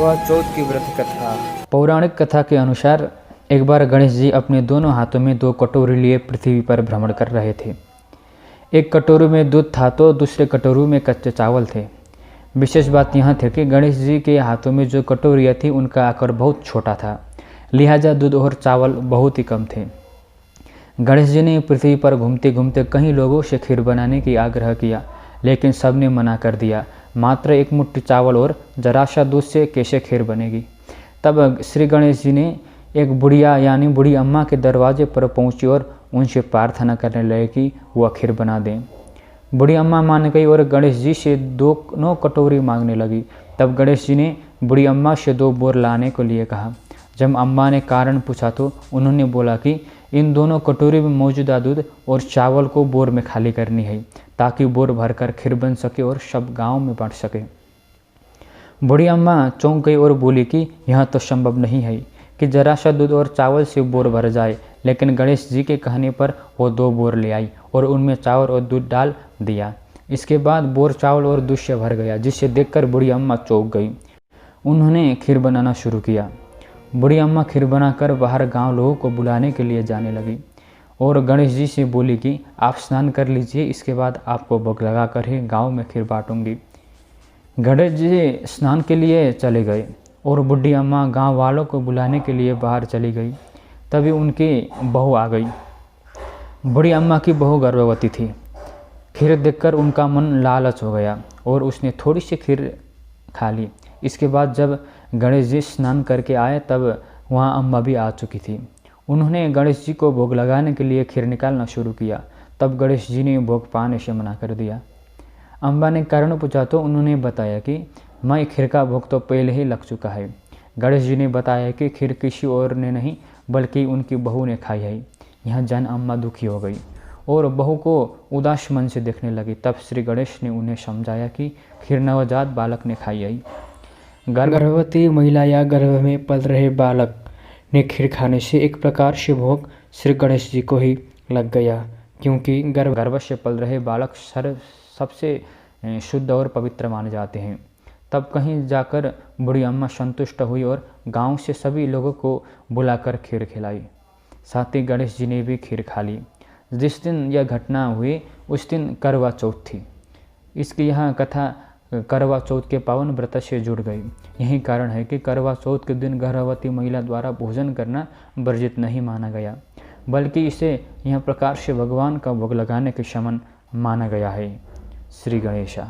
करवा चौथ की व्रत कथा। पौराणिक कथा के अनुसार एक बार गणेश जी अपने दोनों हाथों में 2 कटोरी लिए पृथ्वी पर भ्रमण कर रहे थे। एक कटोरी में दूध था तो दूसरे कटोरी में कच्चे चावल थे। विशेष बात यह थी कि गणेश जी के हाथों में जो कटोरियाँ थी उनका आकार बहुत छोटा था, लिहाजा दूध और चावल बहुत ही कम थे। गणेश जी ने पृथ्वी पर घूमते घूमते कई लोगों से खीर बनाने की आग्रह किया, लेकिन सबने मना कर दिया। मात्र एक मुट्ठी चावल और जरा सा दूध से कैसे खीर बनेगी। तब श्री गणेश जी ने एक बुढ़िया यानी बूढ़ी अम्मा के दरवाजे पर पहुंची और उनसे प्रार्थना करने लगे कि वह खीर बना दें। बूढ़ी अम्मा मान गई और गणेश जी से 2 कटोरी मांगने लगी। तब गणेश जी ने बूढ़ी अम्मा से 2 बोर लाने को लिए कहा। जब अम्मा ने कारण पूछा तो उन्होंने बोला कि इन दोनों कटोरी में मौजूदा दूध और चावल को बोर में खाली करनी है, ताकि बोर भरकर खीर बन सके और सब गांव में बांट सके। बूढ़ी अम्मा चौंक गई और बोली कि यह तो संभव नहीं है कि जरा सा दूध और चावल से बोर भर जाए। लेकिन गणेश जी के कहने पर वो 2 बोर ले आई और उनमें चावल और दूध डाल दिया। इसके बाद बोर चावल और दूध से भर गया, जिसे देखकर बूढ़ी अम्मा चौंक गई। उन्होंने खीर बनाना शुरू किया। बूढ़ी अम्मा खीर बनाकर बाहर गांव लोगों को बुलाने के लिए जाने लगी और गणेश जी से बोली कि आप स्नान कर लीजिए, इसके बाद आपको भोग लगा कर ही गाँव में खीर बांटूंगी। गणेश जी स्नान के लिए चले गए और बूढ़ी अम्मा गांव वालों को बुलाने के लिए बाहर चली गई। तभी उनकी बहू आ गई। बूढ़ी अम्मा की बहू गर्भवती थी। खीर देखकर उनका मन लालच हो गया और उसने थोड़ी सी खीर खा ली। इसके बाद जब गणेश जी स्नान करके आए तब वहाँ अम्मा भी आ चुकी थी। उन्होंने गणेश जी को भोग लगाने के लिए खीर निकालना शुरू किया। तब गणेश जी ने भोग पाने से मना कर दिया। अम्बा ने कारण पूछा तो उन्होंने बताया कि मैं खीर का भोग तो पहले ही लग चुका है। गणेश जी ने बताया कि खीर किसी और ने नहीं बल्कि उनकी बहू ने खाई है। यह जान अम्मा दुखी हो गई और बहू को उदास मन से देखने लगी। तब श्री गणेश ने उन्हें समझाया कि खीर नवजात बालक ने खाई है। गर्भवती महिला या गर्भ में पल रहे बालक ने खीर खाने से एक प्रकार से भोग श्री गणेश जी को ही लग गया, क्योंकि गर्भ से पल रहे बालक सबसे शुद्ध और पवित्र माने जाते हैं। तब कहीं जाकर बूढ़ी अम्मा संतुष्ट हुई और गांव से सभी लोगों को बुलाकर खीर खिलाई। साथ ही गणेश जी ने भी खीर खा ली। जिस दिन यह घटना हुई उस दिन करवा चौथ थी। इसकी यह कथा करवा चौथ के पावन व्रत से जुड़ गई। यही कारण है कि करवा चौथ के दिन गर्भवती महिला द्वारा भोजन करना वर्जित नहीं माना गया, बल्कि इसे यह प्रकार से भगवान का भोग लगाने के समान माना गया है। श्री गणेशा।